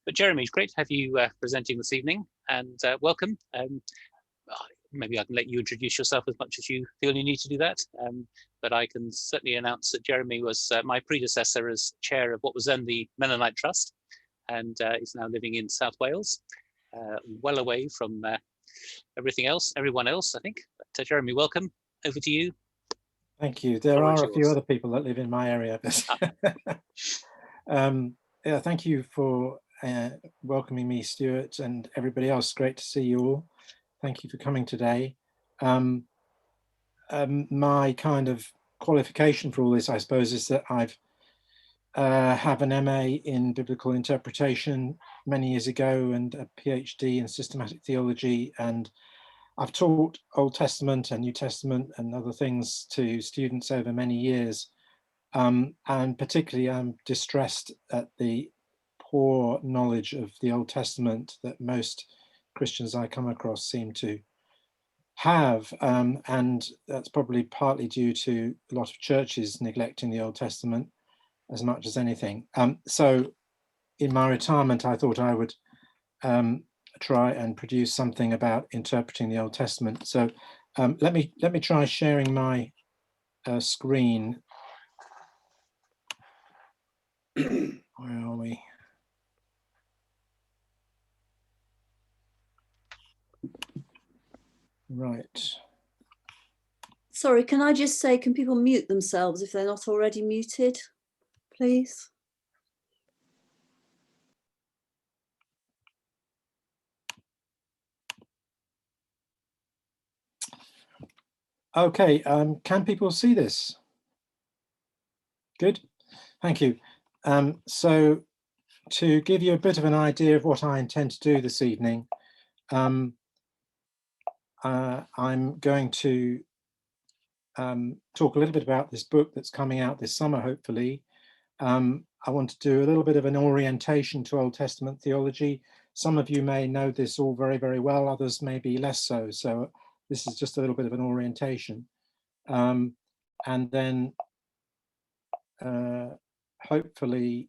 But Jeremy, it's great to have you presenting this evening, and welcome. Maybe I can let you introduce yourself as much as you feel you need to do that. But I can certainly announce that Jeremy was my predecessor as chair of what was then the Mennonite Trust, and is now living in South Wales, well away from everyone else, I think. But Jeremy, welcome. Over to you. Thank you. There are a few other people that live in my area. Yeah, thank you for welcoming me, Stuart, and everybody else. Great to see you all. Thank you for coming today. My kind of qualification for all this, I suppose, is that I've have an MA in biblical interpretation many years ago and a PhD in systematic theology, and I've taught Old Testament and New Testament and other things to students over many years, and particularly I'm distressed at the poor knowledge of the Old Testament that most Christians I come across seem to have, and that's probably partly due to a lot of churches neglecting the Old Testament as much as anything. So in my retirement, I thought I would try and produce something about interpreting the Old Testament. So let me try sharing my screen. Where are we? Right. Sorry, can I just say, can people mute themselves if they're not already muted, please? Okay, can people see this? Good, thank you. So to give you a bit of an idea of what I intend to do this evening, I'm going to talk a little bit about this book that's coming out this summer, hopefully. I want to do a little bit of an orientation to Old Testament theology. Some of you may know this all very, very well, others maybe less so. So this is just a little bit of an orientation. And then hopefully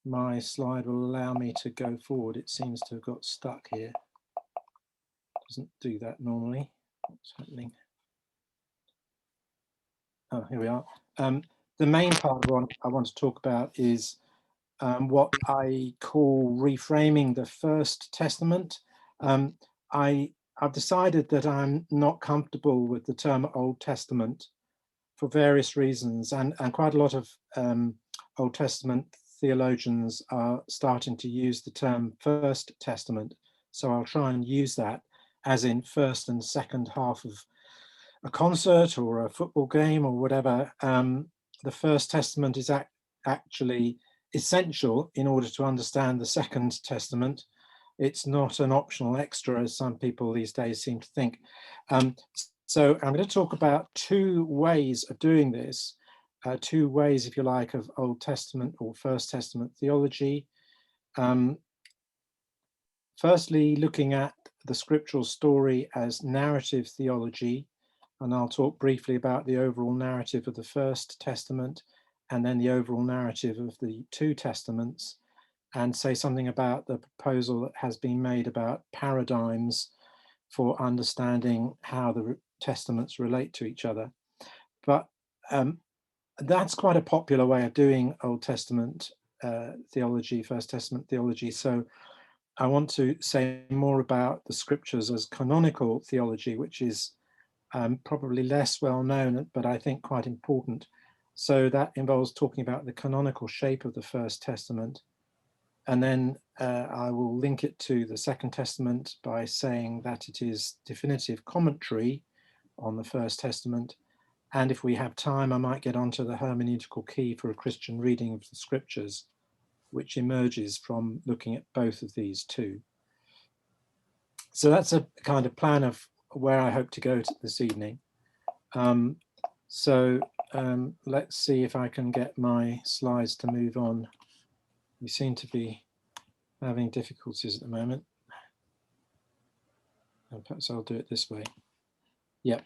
my slide will allow me to go forward. It seems to have got stuck here. Doesn't do that normally. What's happening? Oh, here we are. The main part of what I want to talk about is what I call reframing the First Testament. I've decided that I'm not comfortable with the term Old Testament for various reasons, and quite a lot of Old Testament theologians are starting to use the term First Testament. So I'll try and use that as in first and second half of a concert or a football game or whatever. The First Testament is actually essential in order to understand the Second Testament. It's not an optional extra, as some people these days seem to think. So I'm going to talk about two ways of doing this, two ways, if you like, of Old Testament or First Testament theology. Firstly, looking at the scriptural story as narrative theology, and I'll talk briefly about the overall narrative of the First Testament and then the overall narrative of the two Testaments, and say something about the proposal that has been made about paradigms for understanding how the Testaments relate to each other. But that's quite a popular way of doing Old Testament theology, First Testament theology. So I want to say more about the scriptures as canonical theology, which is probably less well known, but I think quite important. So that involves talking about the canonical shape of the First Testament. And then I will link it to the Second Testament by saying that it is definitive commentary on the First Testament. And if we have time, I might get onto the hermeneutical key for a Christian reading of the scriptures, which emerges from looking at both of these two. So that's a kind of plan of where I hope to go this evening. Let's see if I can get my slides to move on. We seem to be having difficulties at the moment. And perhaps I'll do it this way. Yeah,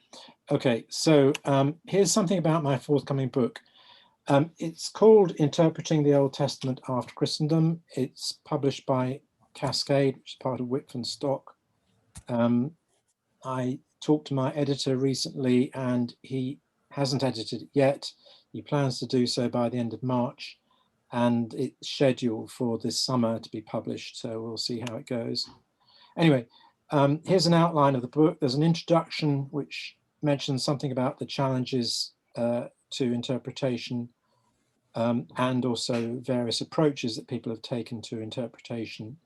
okay, so here's something about my forthcoming book. It's called Interpreting the Old Testament After Christendom. It's published by Cascade, which is part of Whitford Stock. I talked to my editor recently, and he hasn't edited it yet. He plans to do so by the end of March, and it's scheduled for this summer to be published, so we'll see how it goes. Anyway, here's an outline of the book. There's an introduction which mentions something about the challenges to interpretation, and also various approaches that people have taken to interpretation.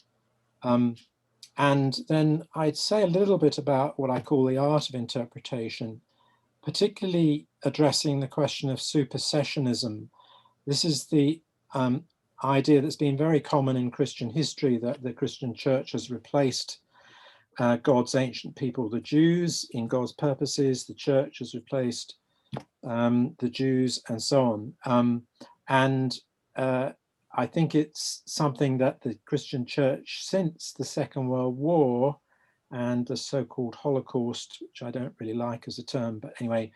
And then I'd say a little bit about what I call the art of interpretation, particularly addressing the question of supersessionism. This is the idea that's been very common in Christian history, that the Christian church has replaced God's ancient people, the Jews, in God's purposes. The church has replaced the Jews, and so on. I think it's something that the Christian church, since the Second World War and the so-called Holocaust, which I don't really like as a term, but anyway,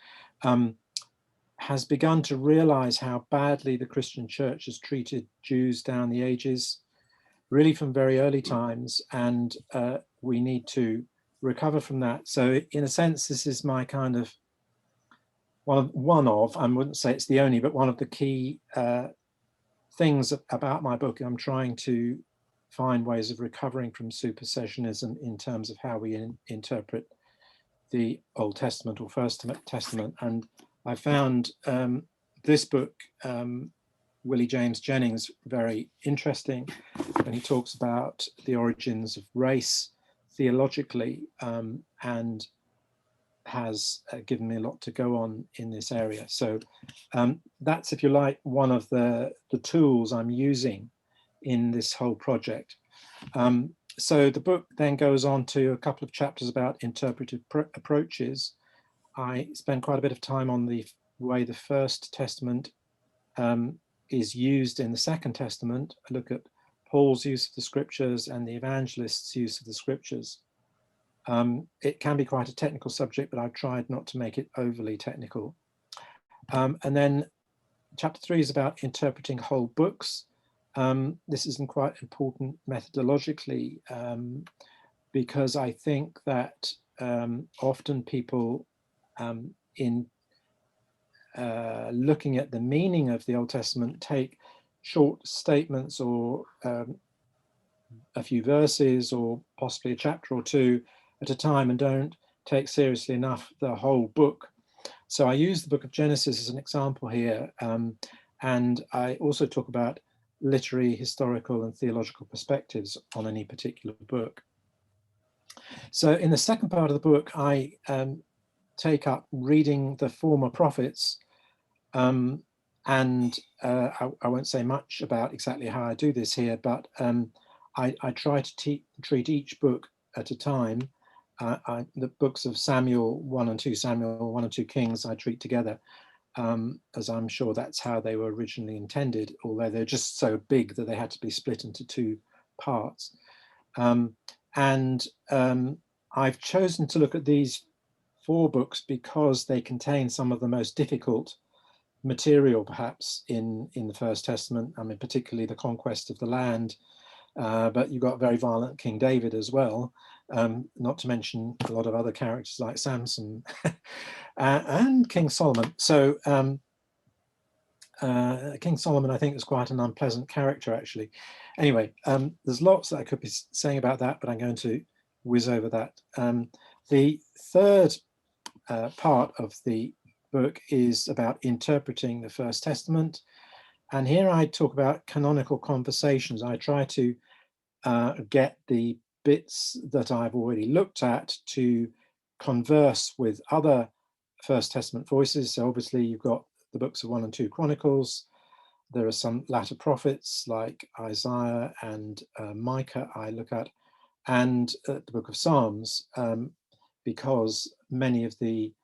has begun to realize how badly the Christian church has treated Jews down the ages, really from very early times, and we need to recover from that. So in a sense, this is my kind of one of, I wouldn't say it's the only, but one of the key things about my book. I'm trying to find ways of recovering from supersessionism in terms of how we interpret the Old Testament or First Testament. And I found this book, Willie James Jennings, very interesting when he talks about the origins of race theologically, and has given me a lot to go on in this area. So that's, if you like, one of the tools I'm using in this whole project. So the book then goes on to a couple of chapters about interpretive approaches. I spend quite a bit of time on the way the First Testament is used in the Second Testament. I look at Paul's use of the scriptures and the evangelists' use of the scriptures. It can be quite a technical subject, but I've tried not to make it overly technical. And then chapter 3 is about interpreting whole books. This is quite important methodologically, because I think that often people in looking at the meaning of the Old Testament take short statements or a few verses or possibly a chapter or two at a time, and don't take seriously enough the whole book. So I use the book of Genesis as an example here, and I also talk about literary, historical, and theological perspectives on any particular book. So in the second part of the book, I take up reading the former prophets, and I won't say much about exactly how I do this here, but I try to treat each book at a time. The books of Samuel 1 and 2 Samuel, 1 and 2 Kings, I treat together, as I'm sure that's how they were originally intended, although they're just so big that they had to be split into 2 parts. I've chosen to look at these 4 books because they contain some of the most difficult material, perhaps, in the First Testament. I mean, particularly the conquest of the land, but you've got very violent King David as well, not to mention a lot of other characters like Samson and King Solomon. So King Solomon, I think, is quite an unpleasant character, actually. Anyway, there's lots that I could be saying about that, but I'm going to whiz over that. The third part of the book is about interpreting the First Testament. And here I talk about canonical conversations. I try to get the bits that I've already looked at to converse with other First Testament voices. So obviously you've got the books of 1 and 2 Chronicles. There are some latter prophets like Isaiah and Micah I look at, and the book of Psalms, because many of the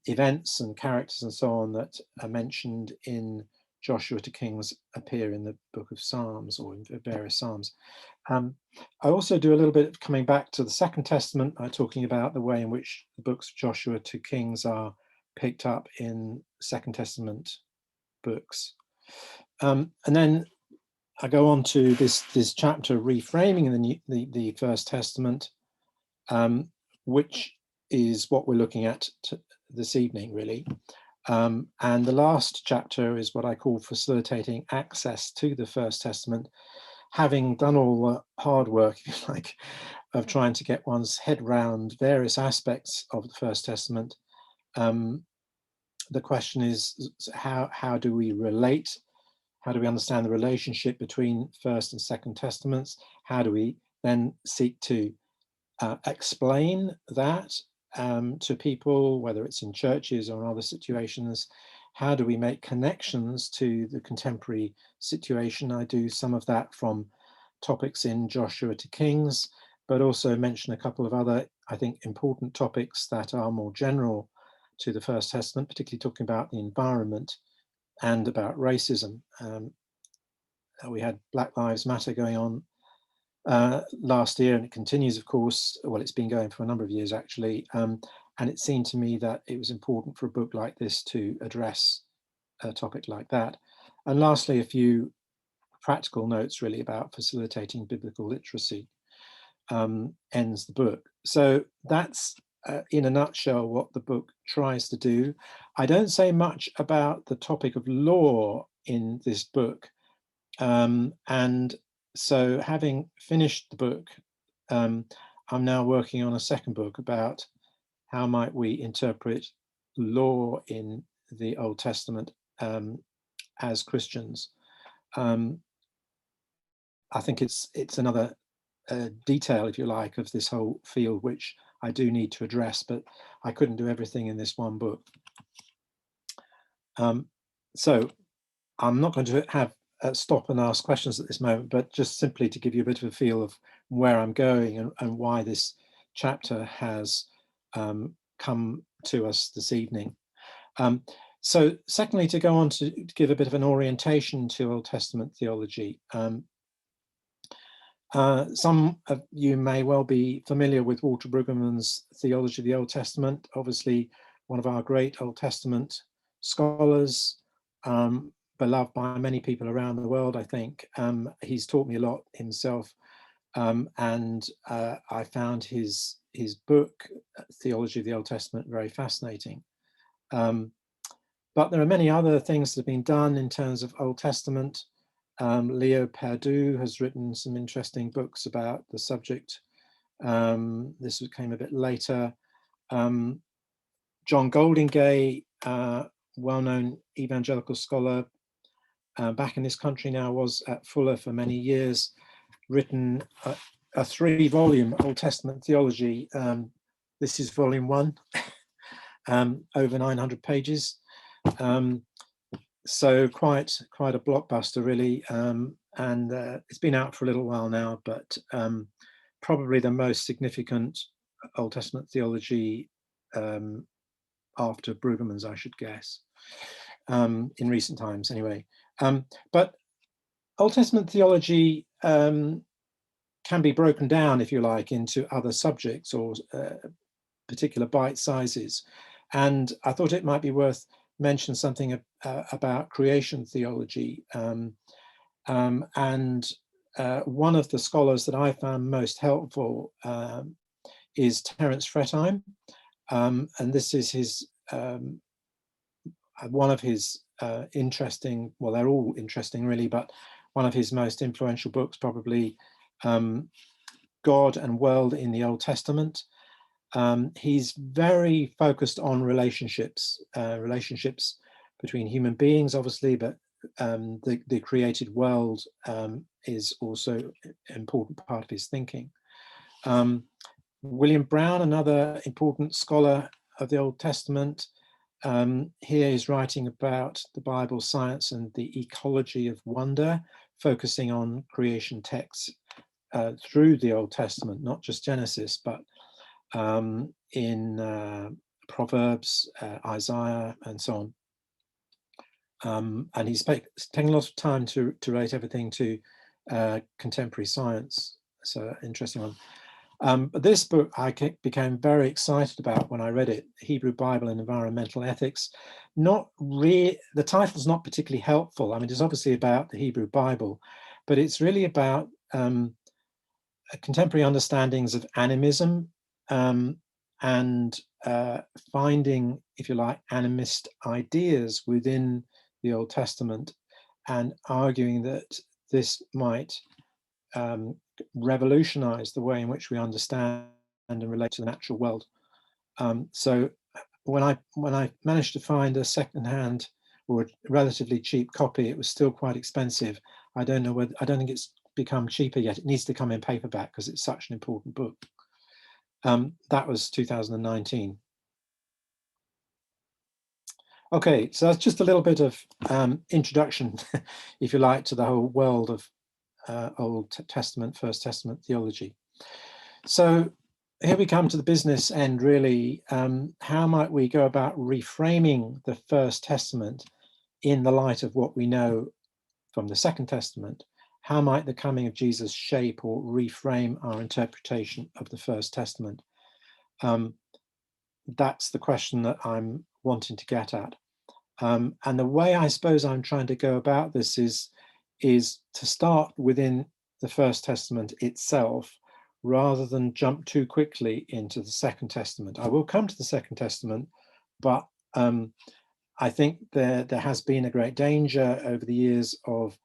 events and characters and so on that are mentioned in Joshua to Kings appear in the book of Psalms or in various Psalms. I also do a little bit of coming back to the Second Testament, talking about the way in which the books of Joshua to Kings are picked up in Second Testament books. And then I go on to this chapter, reframing the First Testament, which is what we're looking at this evening, really. And the last chapter is what I call facilitating access to the First Testament. Having done all the hard work, if you like, of trying to get one's head round various aspects of the First Testament, the question is, how do we relate? How do we understand the relationship between First and Second Testaments? How do we then seek to explain that to people, whether it's in churches or in other situations? How do we make connections to the contemporary situation? I do some of that from topics in Joshua to Kings, but also mention a couple of other, I think, important topics that are more general to the First Testament, particularly talking about the environment and about racism. We had Black Lives Matter going on last year, and it continues, of course. Well, it's been going for a number of years, actually. And it seemed to me that it was important for a book like this to address a topic like that. And lastly, a few practical notes, really, about facilitating biblical literacy ends the book. So that's, in a nutshell, what the book tries to do. I don't say much about the topic of law in this book. And so, having finished the book, I'm now working on a second book about how might we interpret law in the Old Testament as Christians. I think it's another detail, if you like, of this whole field, which I do need to address, but I couldn't do everything in this one book. So I'm not going to have stop and ask questions at this moment, but just simply to give you a bit of a feel of where I'm going and why this chapter has come to us this evening. So secondly, to go on to give a bit of an orientation to Old Testament theology. Some of you may well be familiar with Walter Brueggemann's Theology of the Old Testament, obviously one of our great Old Testament scholars, beloved by many people around the world, I think. He's taught me a lot himself, and I found his book, Theology of the Old Testament, very fascinating. But there are many other things that have been done in terms of Old Testament. Leo Perdue has written some interesting books about the subject. This came a bit later. John Goldingay, well-known evangelical scholar, back in this country now, was at Fuller for many years, written a 3-volume Old Testament theology. This is volume 1, over 900 pages. So quite a blockbuster, really, and it's been out for a little while now, but probably the most significant Old Testament theology after Brueggemann's, I should guess, in recent times anyway. But Old Testament theology can be broken down, if you like, into other subjects or particular bite sizes. And I thought it might be worth mention something about creation theology. And one of the scholars that I found most helpful is Terence Fretheim. And this is his one of his interesting, well, they're all interesting really, but one of his most influential books, probably God and World in the Old Testament. He's very focused on relationships between human beings, obviously, but the created world is also an important part of his thinking. William Brown, another important scholar of the Old Testament, here he's writing about the Bible, science, and the ecology of wonder, focusing on creation texts through the Old Testament, not just Genesis, but in Proverbs, Isaiah, and so on. And he's taken a lot of time to relate everything to contemporary science. So interesting one. But this book I became very excited about when I read it, Hebrew Bible and Environmental Ethics. The title's not particularly helpful. I mean, it's obviously about the Hebrew Bible, but it's really about contemporary understandings of animism, and finding, if you like, animist ideas within the Old Testament, and arguing that this might revolutionize the way in which we understand and relate to the natural world. So when I managed to find a second-hand or a relatively cheap copy, it was still quite expensive. I don't think it's become cheaper yet. It needs to come in paperback because it's such an important book. That was 2019. Okay, so that's just a little bit of introduction, if you like, to the whole world of Old Testament, First Testament theology. So here we come to the business end, really. How might we go about reframing the First Testament in the light of what we know from the Second Testament? How might the coming of Jesus shape or reframe our interpretation of the First Testament? That's the question that I'm wanting to get at. And the way I suppose I'm trying to go about this is to start within the First Testament itself, rather than jump too quickly into the Second Testament. I will come to the Second Testament, but I think there has been a great danger over the years of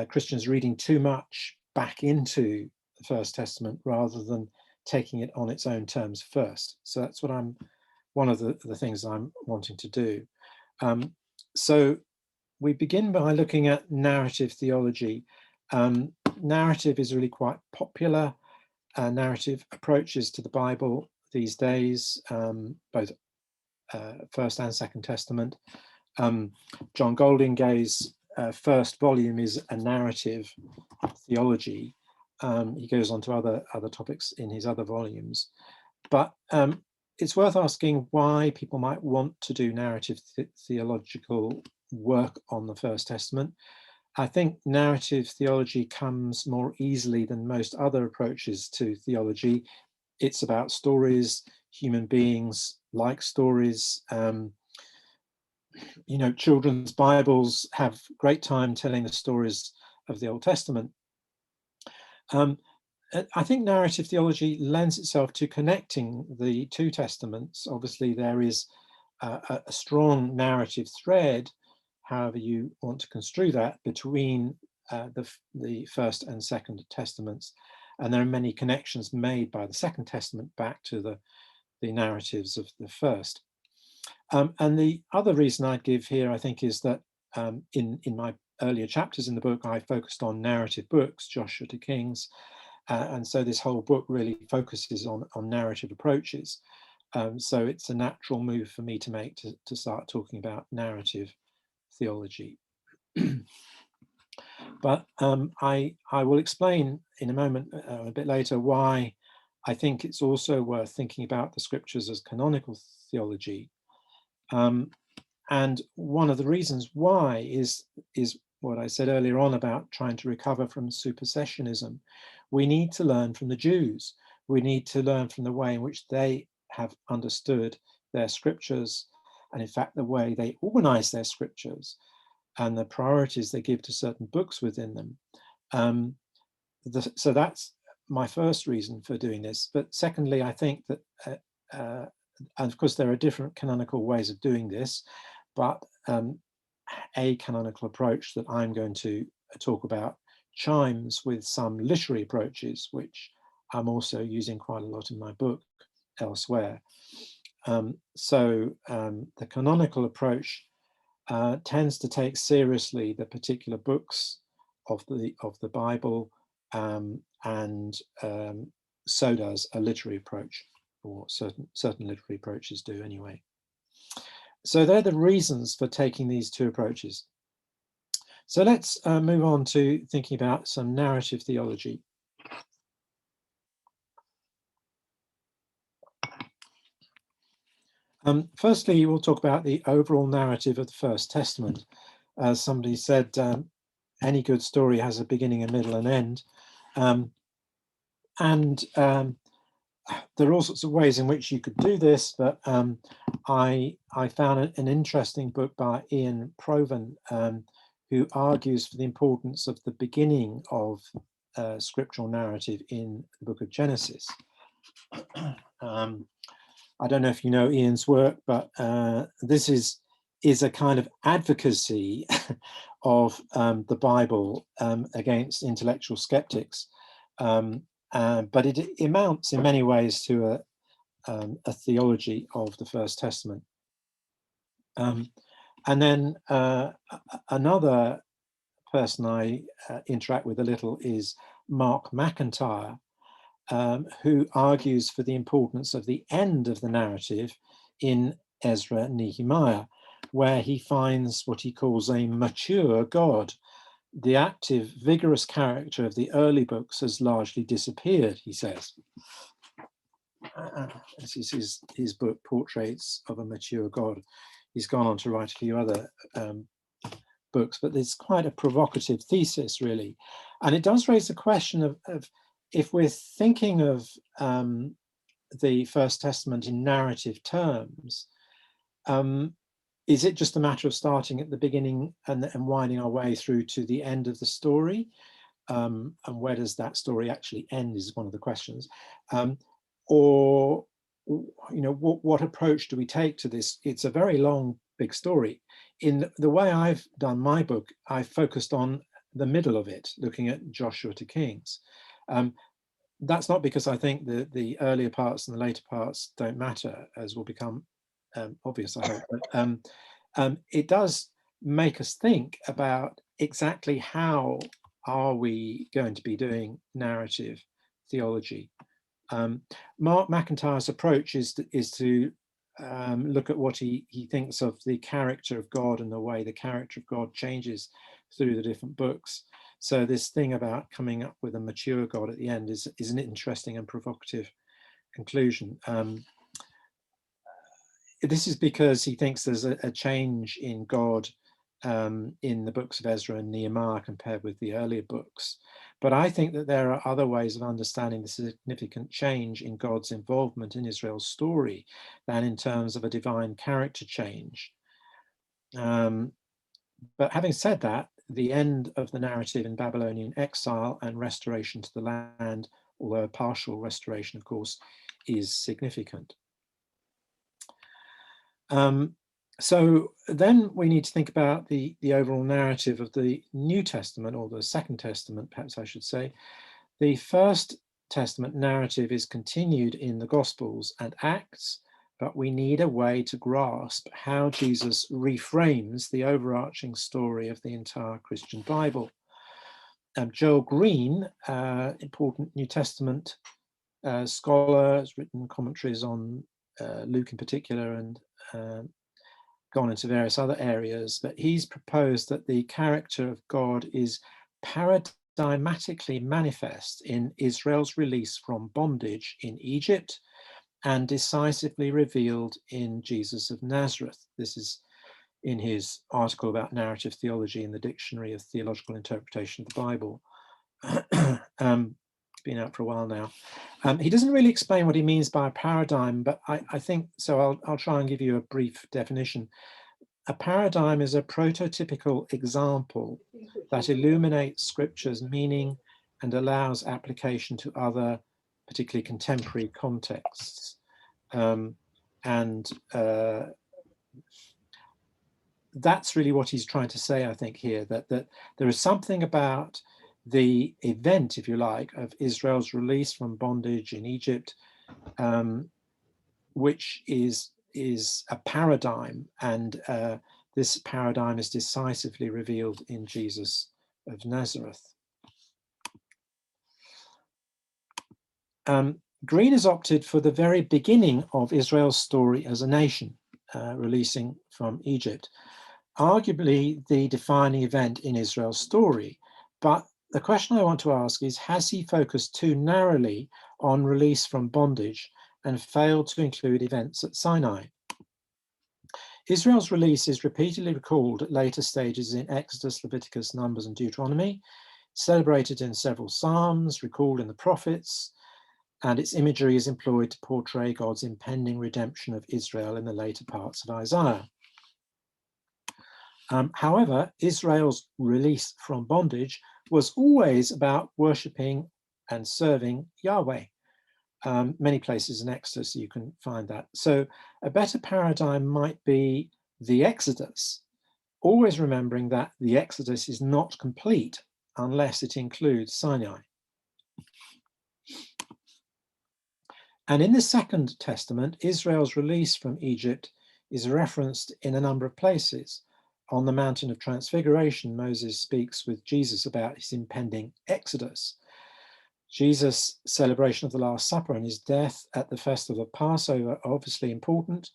Christians reading too much back into the First Testament rather than taking it on its own terms first. So that's what one of the things I'm wanting to do. So we begin by looking at narrative theology. Narrative is really quite popular. Narrative approaches to the Bible these days, both First and Second Testament. John Goldingay's first volume is a narrative theology. He goes on to other topics in his other volumes, but it's worth asking why people might want to do narrative theological work on the First Testament. I think narrative theology comes more easily than most other approaches to theology. It's about stories. Human beings like stories. Children's Bibles have great time telling the stories of the Old Testament. I think narrative theology lends itself to connecting the two testaments. Obviously, there is a strong narrative thread, however you want to construe that, between the First and Second Testaments. And there are many connections made by the Second Testament back to the narratives of the First. And the other reason I'd give here, I think, is that in my earlier chapters in the book, I focused on narrative books, Joshua to Kings. And so this whole book really focuses on narrative approaches. So it's a natural move for me to make to start talking about narrative theology. But I will explain in a moment, a bit later, why I think it's also worth thinking about the scriptures as canonical theology. And one of the reasons why is what I said earlier on about trying to recover from supersessionism. We need to learn from the Jews. We need to learn from the way in which they have understood their scriptures, and in fact the way they organize their scriptures and the priorities they give to certain books within them. So that's my first reason for doing this. But secondly, I think that, and of course there are different canonical ways of doing this, but a canonical approach that I'm going to talk about chimes with some literary approaches, which I'm also using quite a lot in my book elsewhere. So the canonical approach tends to take seriously the particular books of the Bible, and so does a literary approach, or certain literary approaches do anyway. So they're the reasons for taking these two approaches. So let's move on to thinking about some narrative theology. Firstly, we'll talk about the overall narrative of the First Testament. As somebody said, any good story has a beginning, a middle, and end. there are all sorts of ways in which you could do this, but I found an interesting book by Ian Provan, who argues for the importance of the beginning of scriptural narrative in the book of Genesis. I don't know if you know Ian's work, but this is a kind of advocacy of the Bible against intellectual skeptics. But it amounts in many ways to a theology of the First Testament. And then another person I interact with a little is Mark McIntyre, who argues for the importance of the end of the narrative in Ezra and Nehemiah, where he finds what he calls a mature God. The active, vigorous character of the early books has largely disappeared, he says. This is his book, Portraits of a Mature God. He's gone on to write a few other books, but it's quite a provocative thesis, really. And it does raise the question of if we're thinking of the First Testament in narrative terms, is it just a matter of starting at the beginning and winding our way through to the end of the story? And where does that story actually end is one of the questions. Or, what approach do we take to this? It's a very long, big story. In the way I've done my book, I focused on the middle of it, looking at Joshua to Kings. That's not because I think the earlier parts and the later parts don't matter, as will become obvious, I hope. But it does make us think about exactly how are we going to be doing narrative theology. Mark McIntyre's approach is to look at what he thinks of the character of God and the way the character of God changes through the different books. So this thing about coming up with a mature God at the end is an interesting and provocative conclusion. This is because he thinks there's a change in God in the books of Ezra and Nehemiah compared with the earlier books. But I think that there are other ways of understanding the significant change in God's involvement in Israel's story than in terms of a divine character change. But having said that, the end of the narrative in Babylonian exile and restoration to the land, although a partial restoration, of course, is significant. So then we need to think about the overall narrative of the New Testament, or the Second Testament, perhaps I should say. The First Testament narrative is continued in the Gospels and Acts, but we need a way to grasp how Jesus reframes the overarching story of the entire Christian Bible. Joel Green, important New Testament scholar, has written commentaries on Luke in particular, and gone into various other areas, but he's proposed that the character of God is paradigmatically manifest in Israel's release from bondage in Egypt and decisively revealed in Jesus of Nazareth. This is in his article about narrative theology in the Dictionary of Theological Interpretation of the Bible. Been out for a while now. He doesn't really explain what he means by a paradigm, but I think, so I'll try and give you a brief definition. A paradigm is a prototypical example that illuminates Scripture's meaning and allows application to other, particularly contemporary contexts. That's really what he's trying to say, I think, here, that there is something about the event, if you like, of Israel's release from bondage in Egypt, which is a paradigm, and this paradigm is decisively revealed in Jesus of Nazareth. Green has opted for the very beginning of Israel's story as a nation, releasing from Egypt, arguably the defining event in Israel's story. But the question I want to ask is, has he focused too narrowly on release from bondage and failed to include events at Sinai? Israel's release is repeatedly recalled at later stages in Exodus, Leviticus, Numbers, and Deuteronomy, celebrated in several Psalms, recalled in the prophets, and its imagery is employed to portray God's impending redemption of Israel in the later parts of Isaiah. However, Israel's release from bondage was always about worshipping and serving Yahweh. Many places in Exodus you can find that. So a better paradigm might be the Exodus, always remembering that the Exodus is not complete unless it includes Sinai. And in the Second Testament, Israel's release from Egypt is referenced in a number of places. On the Mountain of Transfiguration, Moses speaks with Jesus about his impending exodus. Jesus' celebration of the Last Supper and his death at the festival of Passover are obviously important.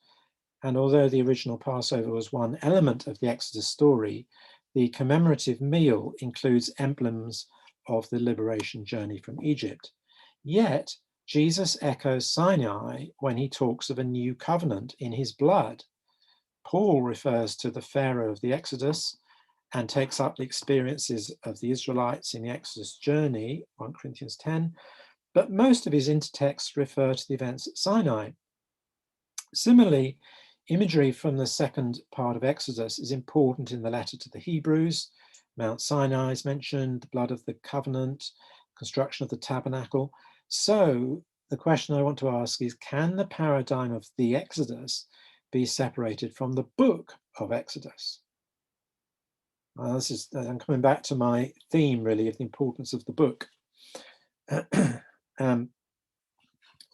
And although the original Passover was one element of the Exodus story, the commemorative meal includes emblems of the liberation journey from Egypt. Yet, Jesus echoes Sinai when he talks of a new covenant in his blood. Paul refers to the Pharaoh of the Exodus and takes up the experiences of the Israelites in the Exodus journey, 1 Corinthians 10, but most of his intertexts refer to the events at Sinai. Similarly, imagery from the second part of Exodus is important in the letter to the Hebrews. Mount Sinai is mentioned, the blood of the covenant, construction of the tabernacle. So the question I want to ask is, can the paradigm of the Exodus be separated from the book of Exodus? I'm coming back to my theme, really, of the importance of the book.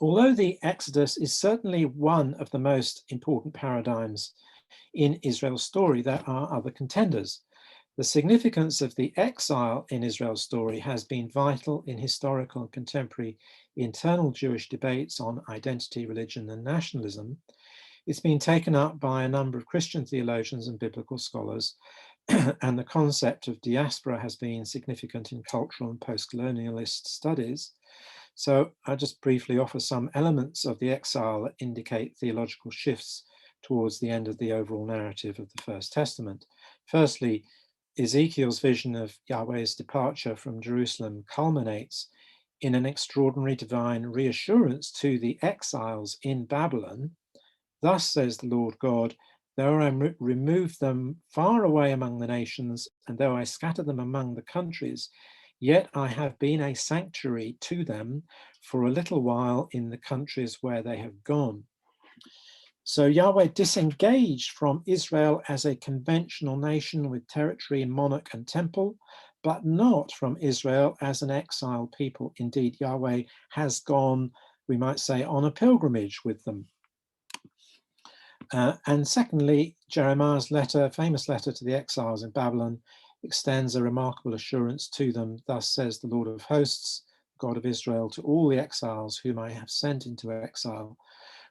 Although the Exodus is certainly one of the most important paradigms in Israel's story, there are other contenders. The significance of the exile in Israel's story has been vital in historical and contemporary internal Jewish debates on identity, religion, and nationalism. It's been taken up by a number of Christian theologians and biblical scholars, and the concept of diaspora has been significant in cultural and post-colonialist studies. So I'll just briefly offer some elements of the exile that indicate theological shifts towards the end of the overall narrative of the First Testament. Firstly, Ezekiel's vision of Yahweh's departure from Jerusalem culminates in an extraordinary divine reassurance to the exiles in Babylon. Thus says the Lord God, though I remove them far away among the nations, and though I scatter them among the countries, yet I have been a sanctuary to them for a little while in the countries where they have gone. So Yahweh disengaged from Israel as a conventional nation with territory, monarch, and temple, but not from Israel as an exiled people. Indeed, Yahweh has gone, we might say, on a pilgrimage with them. And secondly, Jeremiah's letter, famous letter to the exiles in Babylon, extends a remarkable assurance to them. Thus says the Lord of hosts, God of Israel, to all the exiles whom I have sent into exile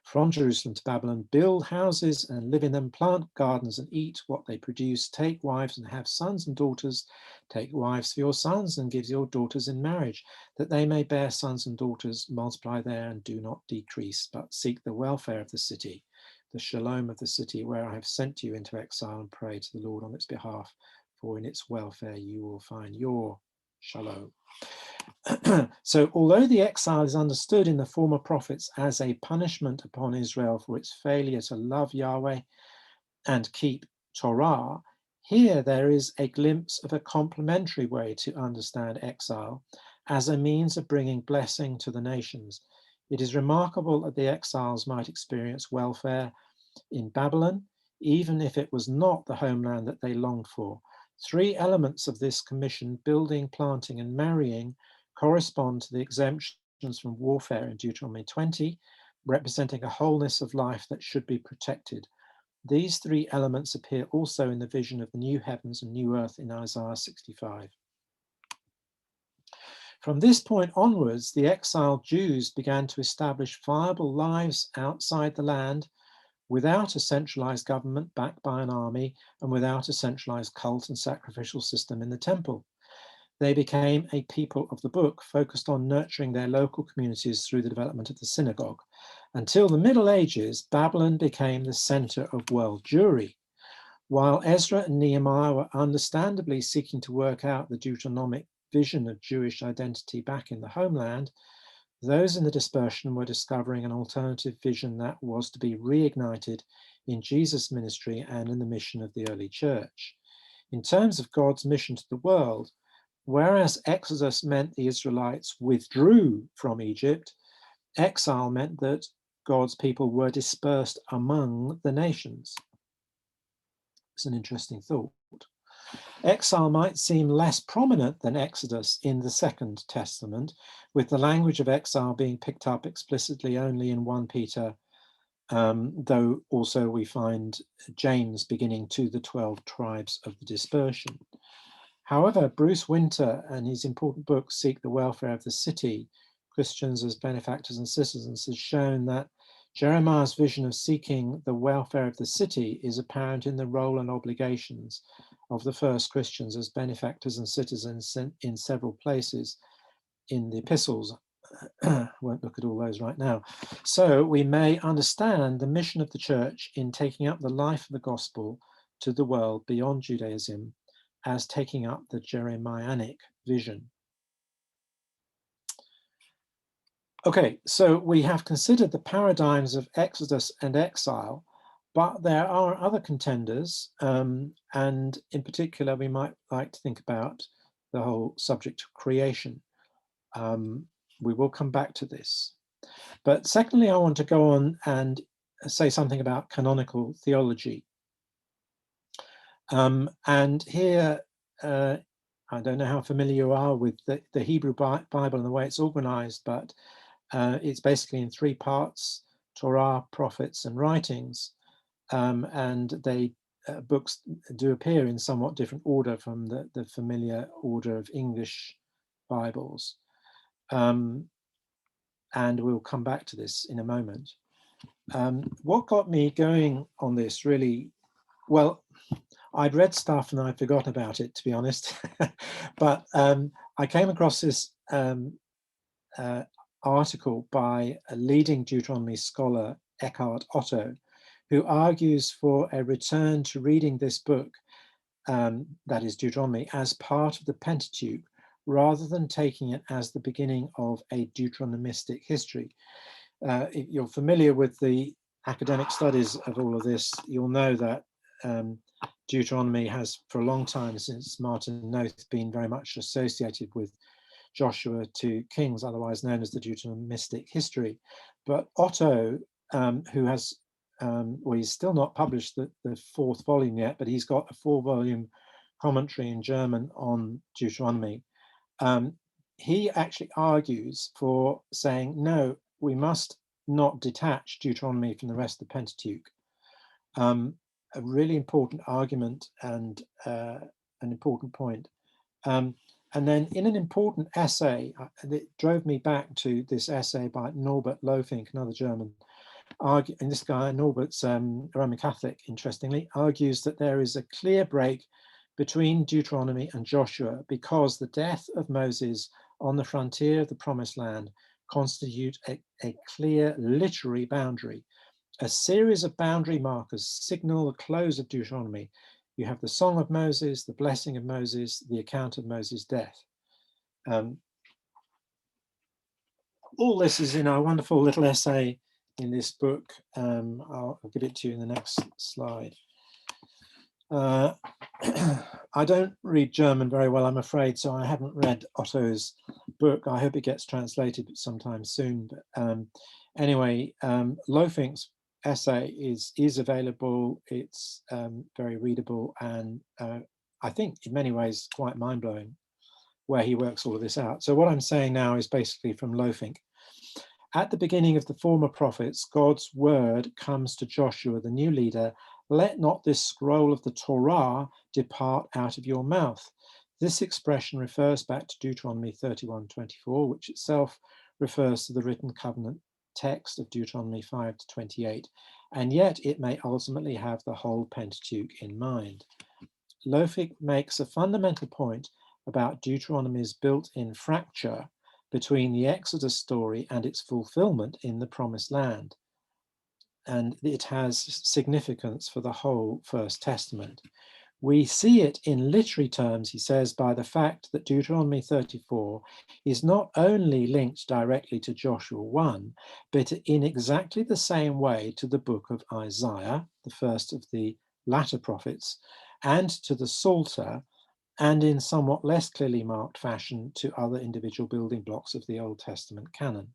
from Jerusalem to Babylon, build houses and live in them, plant gardens and eat what they produce, take wives and have sons and daughters, take wives for your sons and give your daughters in marriage, that they may bear sons and daughters, multiply there and do not decrease, but seek the welfare of the city, the shalom of the city where I have sent you into exile, and pray to the Lord on its behalf, for in its welfare you will find your shalom. So although the exile is understood in the former prophets as a punishment upon Israel for its failure to love Yahweh and keep Torah, here there is a glimpse of a complementary way to understand exile as a means of bringing blessing to the nations. It is remarkable that the exiles might experience welfare in Babylon, even if it was not the homeland that they longed for. Three elements of this commission, building, planting, and marrying, correspond to the exemptions from warfare in Deuteronomy 20, representing a wholeness of life that should be protected. These three elements appear also in the vision of the new heavens and new earth in Isaiah 65. From this point onwards, the exiled Jews began to establish viable lives outside the land without a centralized government backed by an army and without a centralized cult and sacrificial system in the temple. They became a people of the book, focused on nurturing their local communities through the development of the synagogue. Until the Middle Ages, Babylon became the center of world Jewry. While Ezra and Nehemiah were understandably seeking to work out the Deuteronomic vision of Jewish identity back in the homeland, Those in the dispersion were discovering an alternative vision that was to be reignited in Jesus' ministry and in the mission of the early church. In terms of God's mission to the world, whereas Exodus meant the Israelites withdrew from Egypt, exile meant that God's people were dispersed among the nations. It's an interesting thought. Exile might seem less prominent than Exodus in the Second Testament, with the language of exile being picked up explicitly only in 1 Peter, though also we find James beginning to the 12 tribes of the dispersion. However, Bruce Winter and his important book, Seek the Welfare of the City, Christians as Benefactors and Citizens, has shown that Jeremiah's vision of seeking the welfare of the city is apparent in the role and obligations of the first Christians as benefactors and citizens in several places in the epistles. Won't look at all those right now. So we may understand the mission of the church in taking up the life of the gospel to the world beyond Judaism as taking up the Jeremianic vision. Okay, so we have considered the paradigms of Exodus and exile, but there are other contenders, and in particular, we might like to think about the whole subject of creation. We will come back to this. But secondly, I want to go on and say something about canonical theology. And here, I don't know how familiar you are with the Hebrew Bible and the way it's organized, but it's basically in 3 parts: Torah, prophets, and writings. And they books do appear in somewhat different order from the familiar order of English Bibles. And we'll come back to this in a moment. What got me going on this really, well, I'd read stuff and I'd forgotten about it, to be honest. But I came across this article by a leading Deuteronomy scholar, Eckhart Otto, who argues for a return to reading this book, that is Deuteronomy, as part of the Pentateuch, rather than taking it as the beginning of a Deuteronomistic history. If you're familiar with the academic studies of all of this, you'll know that Deuteronomy has, for a long time since Martin Noth, been very much associated with Joshua to Kings, otherwise known as the Deuteronomistic history. But Otto, who has, well, he's still not published the 4th volume yet, but he's got a 4-volume commentary in German on Deuteronomy. He actually argues for saying, no, we must not detach Deuteronomy from the rest of the Pentateuch. A really important argument and an important point. And then in an important essay, it drove me back to this essay by Norbert Lofink, another German, and this guy, Norbert's Roman Catholic, interestingly, argues that there is a clear break between Deuteronomy and Joshua because the death of Moses on the frontier of the Promised Land constitute a clear literary boundary. A series of boundary markers signal the close of Deuteronomy. You have the Song of Moses, the blessing of Moses, the account of Moses' death. All this is in our wonderful little essay in this book. I'll give it to you in the next slide. I don't read German very well, I'm afraid, so I haven't read Otto's book. I hope it gets translated sometime soon. But anyway, Lofink's essay is available. It's very readable, and I think in many ways quite mind-blowing where he works all of this out. So what I'm saying now is basically from Lofink. At the beginning of the former prophets, God's word comes to Joshua, the new leader. Let not this scroll of the Torah depart out of your mouth. This expression refers back to Deuteronomy 31:24, which itself refers to the written covenant text of Deuteronomy 5-28, and yet it may ultimately have the whole Pentateuch in mind. Lofink makes a fundamental point about Deuteronomy's built-in fracture between the Exodus story and its fulfillment in the Promised Land. And it has significance for the whole First Testament. We see it in literary terms, he says, by the fact that Deuteronomy 34 is not only linked directly to Joshua 1, but in exactly the same way to the book of Isaiah, the first of the latter prophets, and to the Psalter, and in somewhat less clearly marked fashion to other individual building blocks of the Old Testament canon.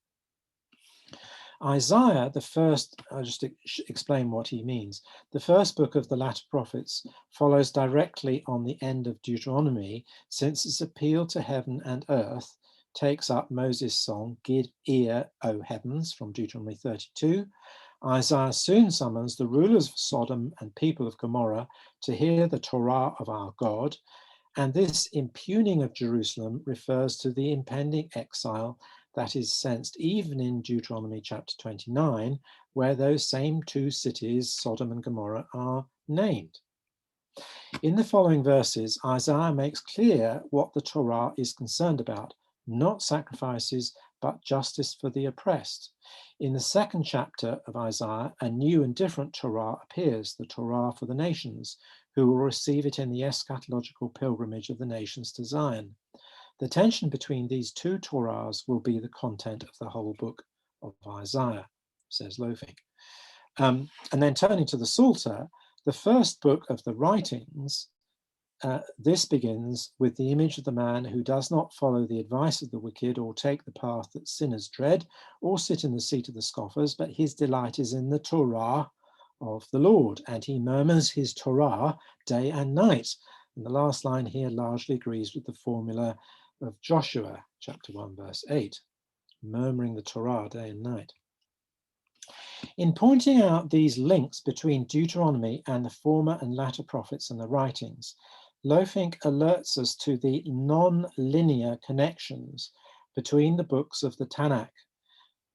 Isaiah, the first, I'll just explain what he means. The first book of the latter prophets follows directly on the end of Deuteronomy, since its appeal to heaven and earth takes up Moses' song, "Give ear, O heavens," from Deuteronomy 32. Isaiah soon summons the rulers of Sodom and people of Gomorrah to hear the Torah of our God, and this impugning of Jerusalem refers to the impending exile that is sensed even in Deuteronomy chapter 29, where those same two cities, Sodom and Gomorrah, are named. In the following verses, Isaiah makes clear what the Torah is concerned about, not sacrifices, but justice for the oppressed. In the second chapter of Isaiah, a new and different Torah appears, the Torah for the nations, who will receive it in the eschatological pilgrimage of the nations to Zion. The tension between these two Torahs will be the content of the whole book of Isaiah, says Lofink. And then turning to the Psalter, the first book of the writings, this begins with the image of the man who does not follow the advice of the wicked or take the path that sinners tread or sit in the seat of the scoffers, but his delight is in the Torah of the Lord, and he murmurs his Torah day and night. And the last line here largely agrees with the formula of Joshua, chapter 1, verse 8, murmuring the Torah day and night. In pointing out these links between Deuteronomy and the former and latter prophets and the writings, Lofink alerts us to the non-linear connections between the books of the Tanakh.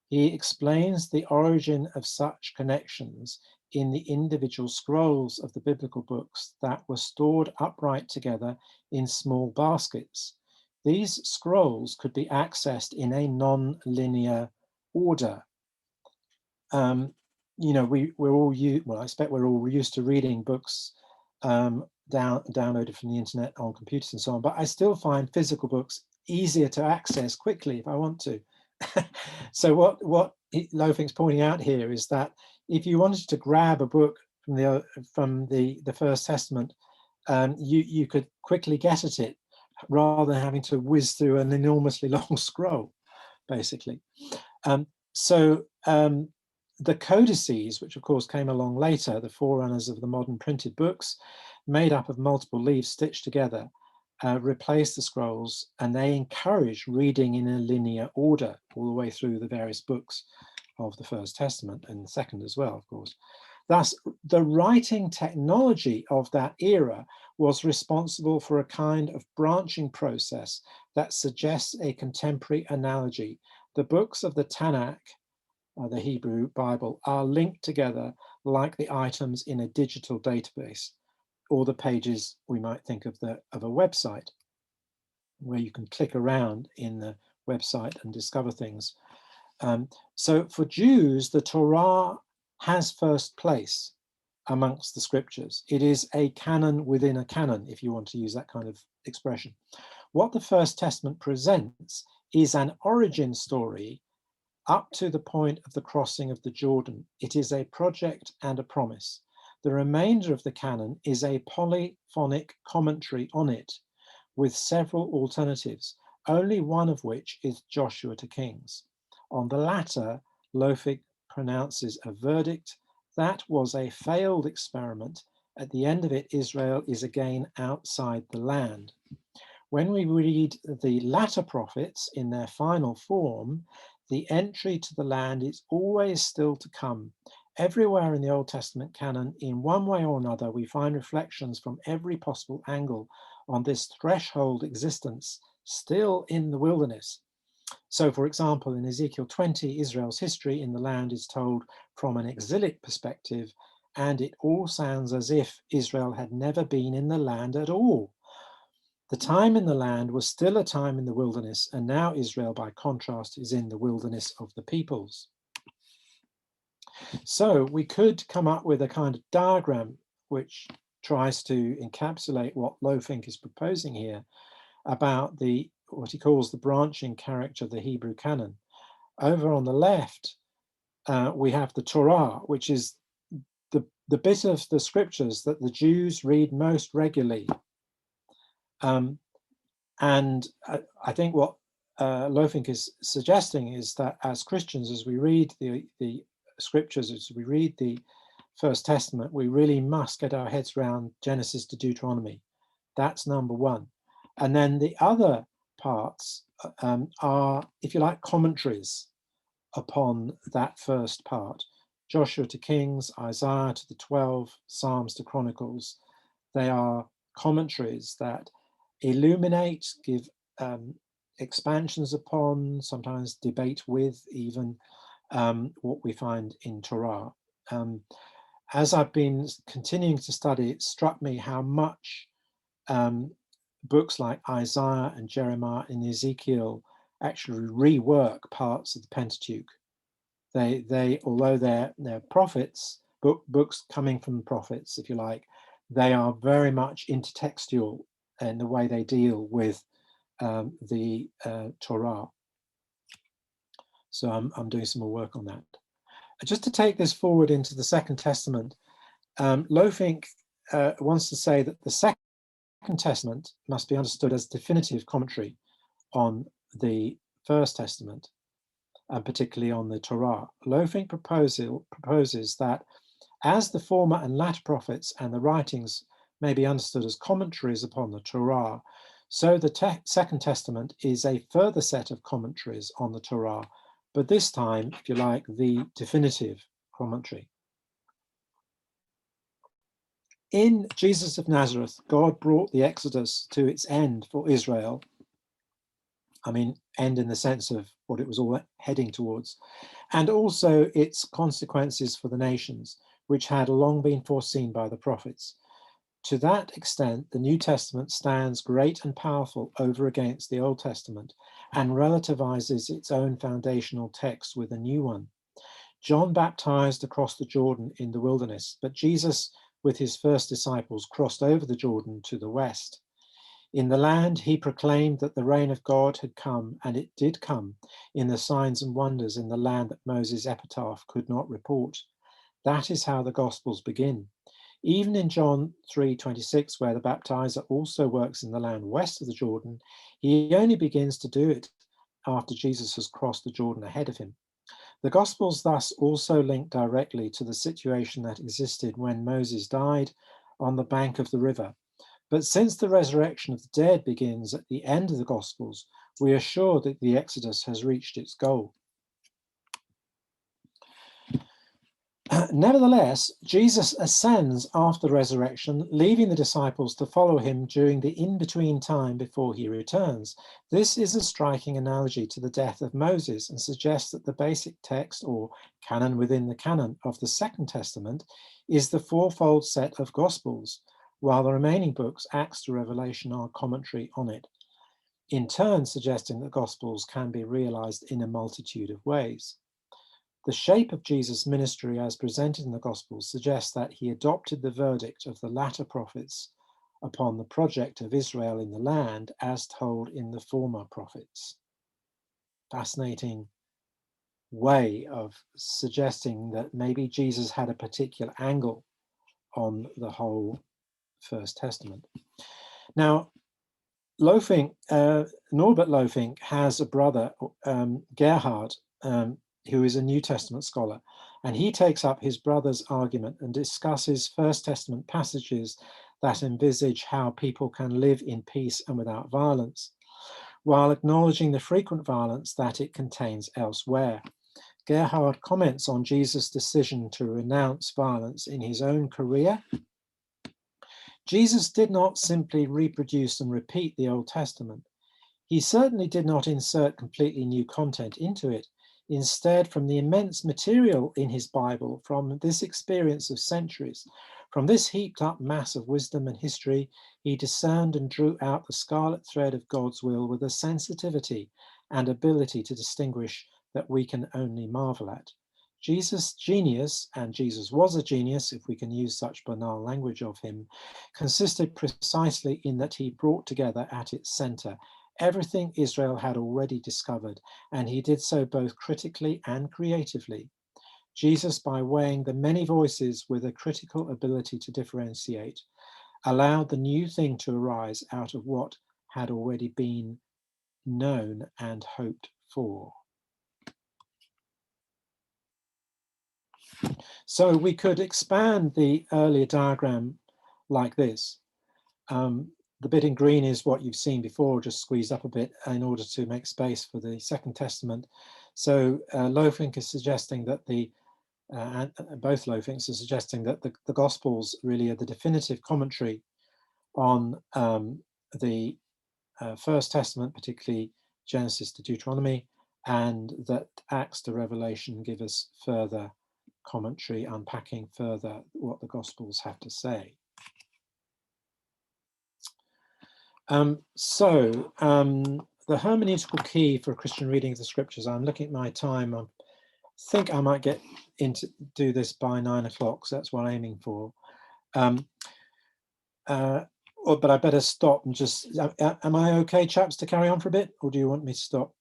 He explains the origin of such connections in the individual scrolls of the biblical books that were stored upright together in small baskets. These scrolls could be accessed in a non-linear order. You know, we're all well, I expect we're all used to reading books downloaded from the internet on computers and so on, but I still find physical books easier to access quickly if I want to. So what Lofink's pointing out here is that if you wanted to grab a book from the First Testament, you could quickly get at it rather than having to whiz through an enormously long scroll, basically. The codices, which of course came along later, the forerunners of the modern printed books, made up of multiple leaves stitched together, replace the scrolls, and they encourage reading in a linear order all the way through the various books of the First Testament, and the second as well, of course. Thus, the writing technology of that era was responsible for a kind of branching process that suggests a contemporary analogy. The books of the Tanakh, the Hebrew Bible, are linked together like the items in a digital database, or the pages we might think of a website, where you can click around in the website and discover things. So for Jews, the Torah has first place amongst the scriptures. It is a canon within a canon, if you want to use that kind of expression. What the First Testament presents is an origin story up to the point of the crossing of the Jordan. It is a project and a promise. The remainder of the canon is a polyphonic commentary on it, with several alternatives, only one of which is Joshua to Kings. On the latter, Lofink pronounces a verdict: that was a failed experiment. At the end of it, Israel is again outside the land. When we read the latter prophets in their final form, the entry to the land is always still to come. Everywhere in the Old Testament canon, in one way or another, we find reflections from every possible angle on this threshold existence still in the wilderness. So, for example, in Ezekiel 20, Israel's history in the land is told from an exilic perspective, and it all sounds as if Israel had never been in the land at all. The time in the land was still a time in the wilderness, and now Israel, by contrast, is in the wilderness of the peoples. So we could come up with a kind of diagram which tries to encapsulate what Lofink is proposing here about what he calls the branching character of the Hebrew canon. Over on the left, we have the Torah, which is the bit of the scriptures that the Jews read most regularly. And I think what Lofink is suggesting is that as Christians, as we read the scriptures, as we read the First Testament, we really must get our heads around Genesis to Deuteronomy. That's number one. And then the other parts are, if you like, commentaries upon that first part. Joshua to Kings, Isaiah to the 12, Psalms to Chronicles. They are commentaries that illuminate, give expansions upon, sometimes debate with even what we find in Torah. As I've been continuing to study, it struck me how much books like Isaiah and Jeremiah and Ezekiel actually rework parts of the Pentateuch. They although they're prophets, books coming from prophets, if you like, they are very much intertextual in the way they deal with the Torah. So I'm doing some more work on that. Just to take this forward into the Second Testament, Lofink wants to say that the Second Testament must be understood as definitive commentary on the First Testament, and particularly on the Torah. Lofink proposes that as the former and latter prophets and the writings may be understood as commentaries upon the Torah, so the Second Testament is a further set of commentaries on the Torah, but this time, if you like, the definitive commentary. In Jesus of Nazareth, God brought the Exodus to its end for Israel. I mean, end in the sense of what it was all heading towards, and also its consequences for the nations, which had long been foreseen by the prophets. To that extent, the New Testament stands great and powerful over against the Old Testament and relativizes its own foundational text with a new one. John baptized across the Jordan in the wilderness, but Jesus, with his first disciples, crossed over the Jordan to the west. In the land, he proclaimed that the reign of God had come, and it did come, in the signs and wonders in the land that Moses' epitaph could not report. That is how the Gospels begin. Even in John 3:26, where the baptizer also works in the land west of the Jordan, he only begins to do it after Jesus has crossed the Jordan ahead of him. The Gospels thus also link directly to the situation that existed when Moses died on the bank of the river. But since the resurrection of the dead begins at the end of the Gospels, we are sure that the Exodus has reached its goal. Nevertheless, Jesus ascends after the resurrection, leaving the disciples to follow him during the in-between time before he returns. This is a striking analogy to the death of Moses and suggests that the basic text, or canon within the canon, of the Second Testament is the fourfold set of Gospels, while the remaining books, Acts to Revelation, are commentary on it, in turn suggesting that Gospels can be realized in a multitude of ways. The shape of Jesus' ministry as presented in the Gospels suggests that he adopted the verdict of the latter prophets upon the project of Israel in the land as told in the former prophets. Fascinating way of suggesting that maybe Jesus had a particular angle on the whole First Testament. Now, Norbert Lofink has a brother, Gerhard, who is a New Testament scholar, and he takes up his brother's argument and discusses First Testament passages that envisage how people can live in peace and without violence, while acknowledging the frequent violence that it contains elsewhere. Gerhard comments on Jesus' decision to renounce violence in his own career. Jesus did not simply reproduce and repeat the Old Testament. He certainly did not insert completely new content into it. Instead, from the immense material in his Bible, from this experience of centuries, from this heaped up mass of wisdom and history, he discerned and drew out the scarlet thread of God's will with a sensitivity and ability to distinguish that we can only marvel at. Jesus' genius, and Jesus was a genius, if we can use such banal language of him, consisted precisely in that he brought together at its center everything Israel had already discovered, and he did so both critically and creatively. Jesus, by weighing the many voices with a critical ability to differentiate, allowed the new thing to arise out of what had already been known and hoped for. So we could expand the earlier diagram like this. The bit in green is what you've seen before, just squeezed up a bit in order to make space for the Second Testament. So Lofink is suggesting that both Lofinks are suggesting that the Gospels really are the definitive commentary on the First Testament, particularly Genesis to Deuteronomy, and that Acts to Revelation give us further commentary, unpacking further what the Gospels have to say. The hermeneutical key for a Christian reading of the Scriptures, I'm looking at my time, I think I might get into do this by 9 o'clock, so that's what I'm aiming for. But I better stop and just, am I okay, chaps, to carry on for a bit, or do you want me to stop?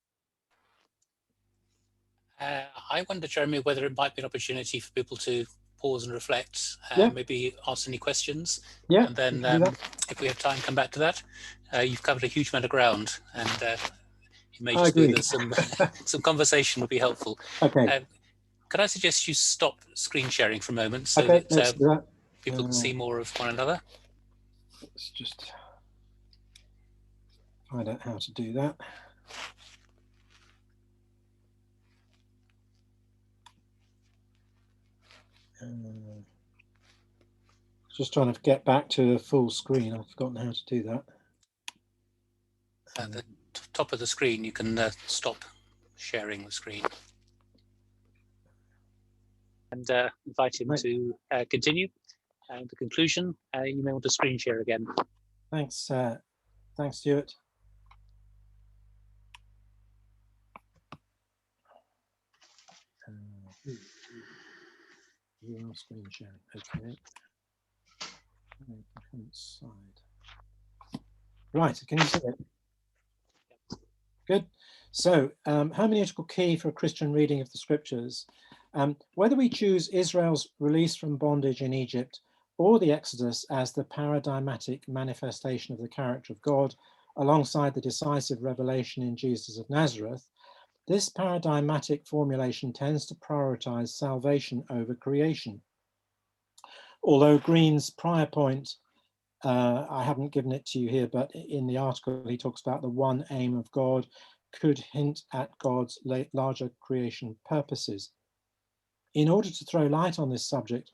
I wonder, Jeremy, whether it might be an opportunity for people to pause and reflect, Yeah. maybe ask any questions, Yeah, and then if we have time, come back to that. You've covered a huge amount of ground, and you may just do that some conversation would be helpful. Okay. Could I suggest you stop screen sharing for a moment so okay, that people can see more of one another? Let's just find out how to do that. Just trying to get back to a full screen. I've forgotten how to do that. At the top of the screen, you can stop sharing the screen. And invite him to continue. And the conclusion, you may want to screen share again. Thanks, thanks, Stuart. You are screen sharing, okay. Right, can you see it? Good. So, hermeneutical key for a Christian reading of the Scriptures. Whether we choose Israel's release from bondage in Egypt or the Exodus as the paradigmatic manifestation of the character of God, alongside the decisive revelation in Jesus of Nazareth, this paradigmatic formulation tends to prioritize salvation over creation. Although Green's prior point, I haven't given it to you here, but in the article he talks about the one aim of God could hint at God's larger creation purposes. In order to throw light on this subject,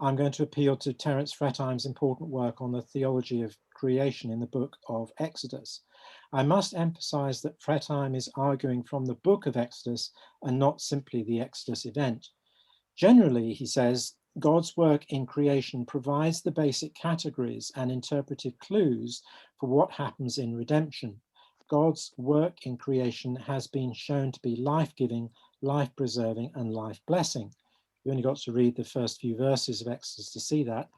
I'm going to appeal to Terence Fretheim's important work on the theology of creation in the book of Exodus. I must emphasize that Fretheim is arguing from the book of Exodus and not simply the Exodus event. Generally, he says, God's work in creation provides the basic categories and interpretive clues for what happens in redemption. God's work in creation has been shown to be life-giving, life-preserving, and life-blessing. You only got to read the first few verses of Exodus to see that.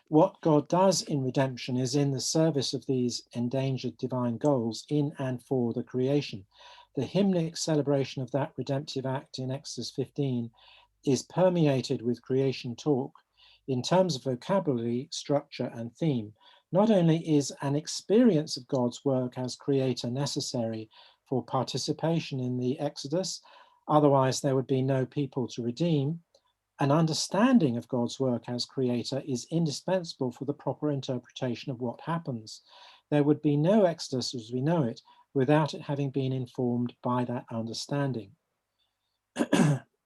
What God does in redemption is in the service of these endangered divine goals in and for the creation. The hymnic celebration of that redemptive act in Exodus 15 is permeated with creation talk in terms of vocabulary, structure, and theme. Not only is an experience of God's work as creator necessary for participation in the Exodus, otherwise there would be no people to redeem, an understanding of God's work as creator is indispensable for the proper interpretation of what happens. There would be no Exodus as we know it without it having been informed by that understanding.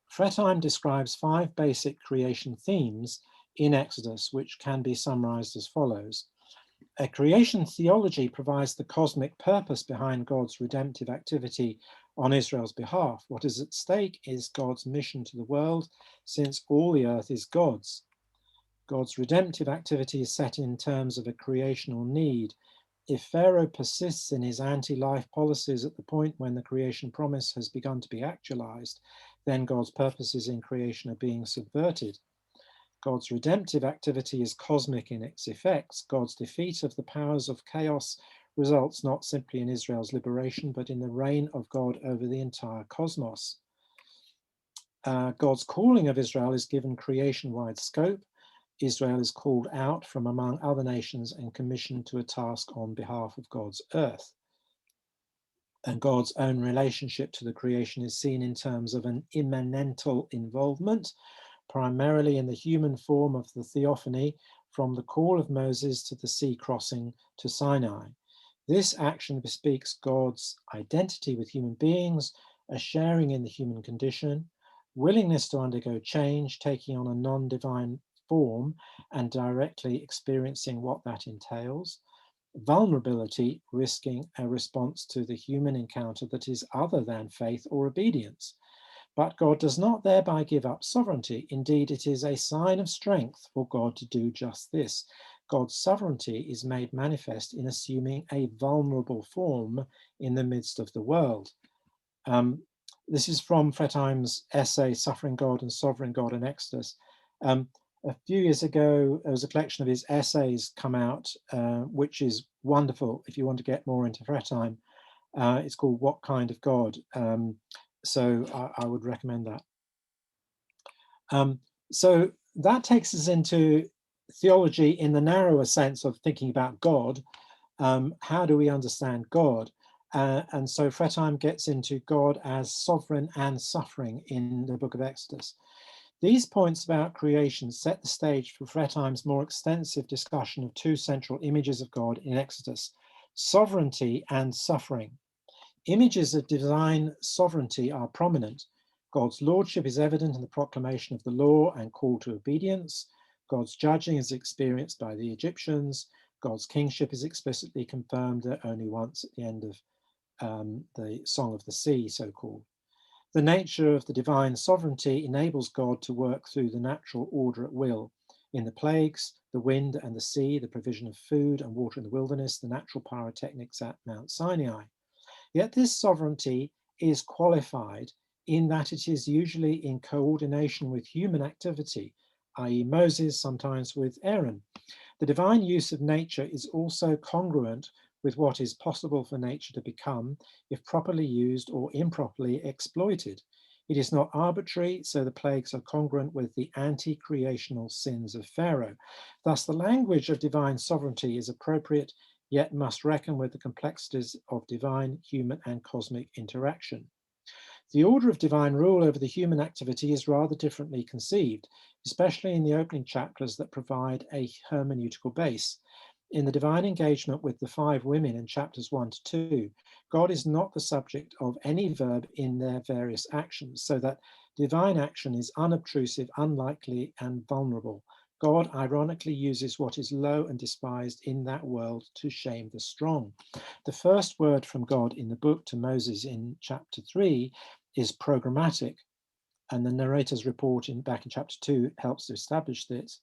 Fretheim describes 5 basic creation themes in Exodus, which can be summarized as follows. A creation theology provides the cosmic purpose behind God's redemptive activity on Israel's behalf. What is at stake is God's mission to the world, since all the earth is God's. God's redemptive activity is set in terms of a creational need. If Pharaoh persists in his anti-life policies at the point when the creation promise has begun to be actualized, then God's purposes in creation are being subverted. God's redemptive activity is cosmic in its effects. God's defeat of the powers of chaos results not simply in Israel's liberation, but in the reign of God over the entire cosmos. God's calling of Israel is given creation-wide scope. Israel is called out from among other nations and commissioned to a task on behalf of God's earth. And God's own relationship to the creation is seen in terms of an immanental involvement, primarily in the human form of the theophany, from the call of Moses to the sea crossing to Sinai. This action bespeaks God's identity with human beings, a sharing in the human condition, willingness to undergo change, taking on a non-divine form and directly experiencing what that entails, vulnerability, risking a response to the human encounter that is other than faith or obedience. But God does not thereby give up sovereignty. Indeed, it is a sign of strength for God to do just this. God's sovereignty is made manifest in assuming a vulnerable form in the midst of the world. This is from Fretheim's essay, Suffering God and Sovereign God in Exodus. A few years ago, there was a collection of his essays come out, which is wonderful if you want to get more into Fretheim. It's called What Kind of God? So I would recommend that. So that takes us into theology in the narrower sense of thinking about God. How do we understand God? And so Fretheim gets into God as sovereign and suffering in the book of Exodus. These points about creation set the stage for Fretheim's more extensive discussion of two central images of God in Exodus, sovereignty and suffering. Images of divine sovereignty are prominent. God's lordship is evident in the proclamation of the law and call to obedience. God's judging is experienced by the Egyptians. God's kingship is explicitly confirmed only once at the end of the Song of the Sea, so-called. The nature of the divine sovereignty enables God to work through the natural order at will. In the plagues, the wind and the sea, the provision of food and water in the wilderness, the natural pyrotechnics at Mount Sinai. Yet this sovereignty is qualified in that it is usually in coordination with human activity, i.e. Moses, sometimes with Aaron. The divine use of nature is also congruent with what is possible for nature to become if properly used or improperly exploited. It is not arbitrary, so the plagues are congruent with the anti-creational sins of Pharaoh. Thus, the language of divine sovereignty is appropriate, yet must reckon with the complexities of divine, human, and cosmic interaction. The order of divine rule over the human activity is rather differently conceived, especially in the opening chapters that provide a hermeneutical base. In the divine engagement with the 5 women in chapters 1 to 2, God is not the subject of any verb in their various actions, so that divine action is unobtrusive, unlikely, and vulnerable. God ironically uses what is low and despised in that world to shame the strong. The first word from God in the book to Moses in chapter 3 is programmatic, and the narrator's report back in chapter 2 helps to establish this,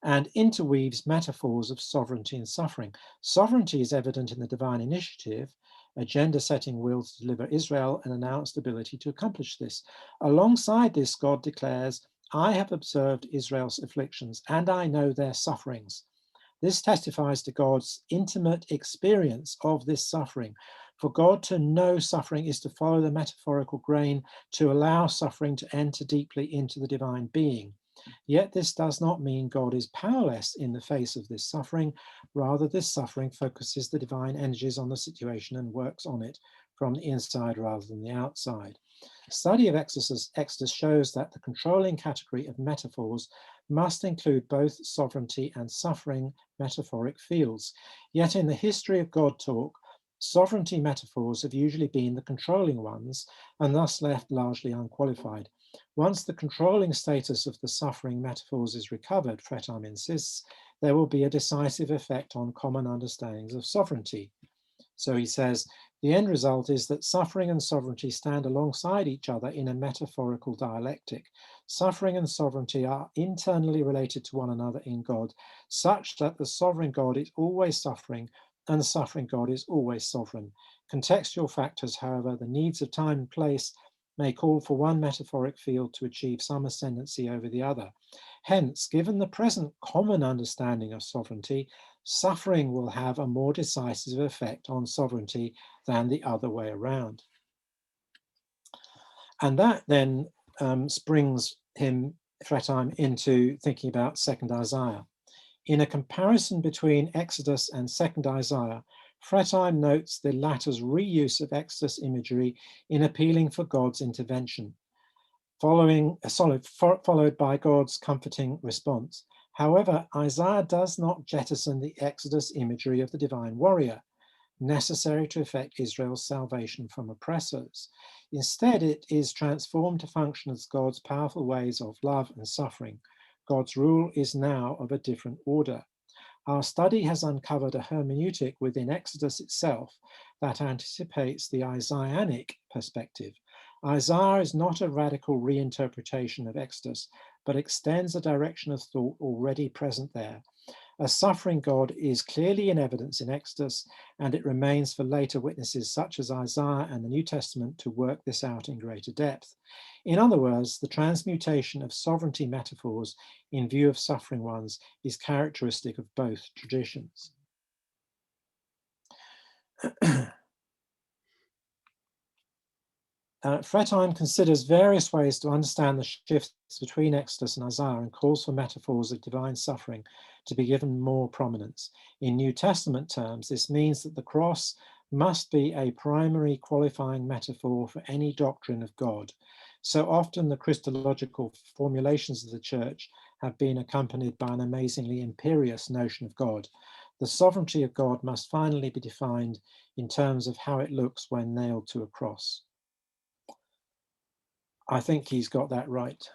and interweaves metaphors of sovereignty and suffering. Sovereignty is evident in the divine initiative, agenda-setting will to deliver Israel, and announced ability to accomplish this. Alongside this, God declares, I have observed Israel's afflictions, and I know their sufferings. This testifies to God's intimate experience of this suffering. For God to know suffering is to follow the metaphorical grain, to allow suffering to enter deeply into the divine being. Yet this does not mean God is powerless in the face of this suffering. Rather, this suffering focuses the divine energies on the situation and works on it from the inside rather than the outside. Study of Exodus shows that the controlling category of metaphors must include both sovereignty and suffering metaphoric fields. Yet in the history of God talk, sovereignty metaphors have usually been the controlling ones and thus left largely unqualified. Once the controlling status of the suffering metaphors is recovered, Fretheim insists, there will be a decisive effect on common understandings of sovereignty. So he says, the end result is that suffering and sovereignty stand alongside each other in a metaphorical dialectic. Suffering and sovereignty are internally related to one another in God, such that the sovereign God is always suffering and suffering God is always sovereign. Contextual factors, however, the needs of time and place, may call for one metaphoric field to achieve some ascendancy over the other. Hence, given the present common understanding of sovereignty, suffering will have a more decisive effect on sovereignty than the other way around. And that then springs him, Fretheim, into thinking about 2nd Isaiah. In a comparison between Exodus and 2nd Isaiah, Fretheim notes the latter's reuse of Exodus imagery in appealing for God's intervention, followed by God's comforting response. However, Isaiah does not jettison the Exodus imagery of the divine warrior, necessary to effect Israel's salvation from oppressors. Instead, it is transformed to function as God's powerful ways of love and suffering. God's rule is now of a different order. Our study has uncovered a hermeneutic within Exodus itself that anticipates the Isaianic perspective. Isaiah is not a radical reinterpretation of Exodus, but extends a direction of thought already present there. A suffering God is clearly in evidence in Exodus, and it remains for later witnesses such as Isaiah and the New Testament to work this out in greater depth. In other words, the transmutation of sovereignty metaphors in view of suffering ones is characteristic of both traditions. Fretheim considers various ways to understand the shifts between Exodus and Isaiah and calls for metaphors of divine suffering to be given more prominence. In New Testament terms, this means that the cross must be a primary qualifying metaphor for any doctrine of God. So often the Christological formulations of the church have been accompanied by an amazingly imperious notion of God. The sovereignty of God must finally be defined in terms of how it looks when nailed to a cross. I think he's got that right.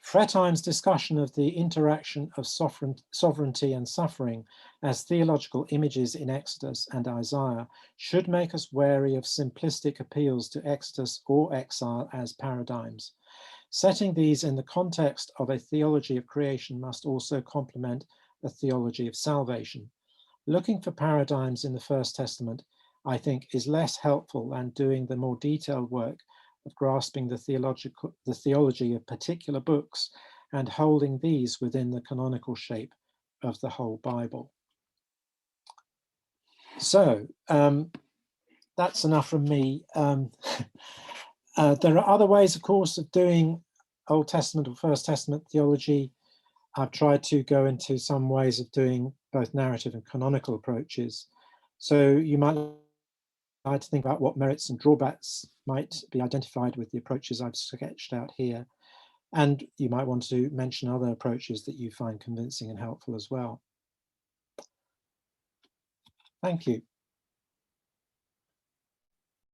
Fretheim's discussion of the interaction of sovereignty and suffering as theological images in Exodus and Isaiah should make us wary of simplistic appeals to Exodus or exile as paradigms. Setting these in the context of a theology of creation must also complement a theology of salvation. Looking for paradigms in the First Testament, I think, is less helpful than doing the more detailed work of grasping the theology of particular books and holding these within the canonical shape of the whole Bible. So that's enough from me. There are other ways, of course, of doing Old Testament or First Testament theology. I've tried to go into some ways of doing both narrative and canonical approaches. So you might like to think about what merits and drawbacks might be identified with the approaches I've sketched out here. And you might want to mention other approaches that you find convincing and helpful as well. Thank you.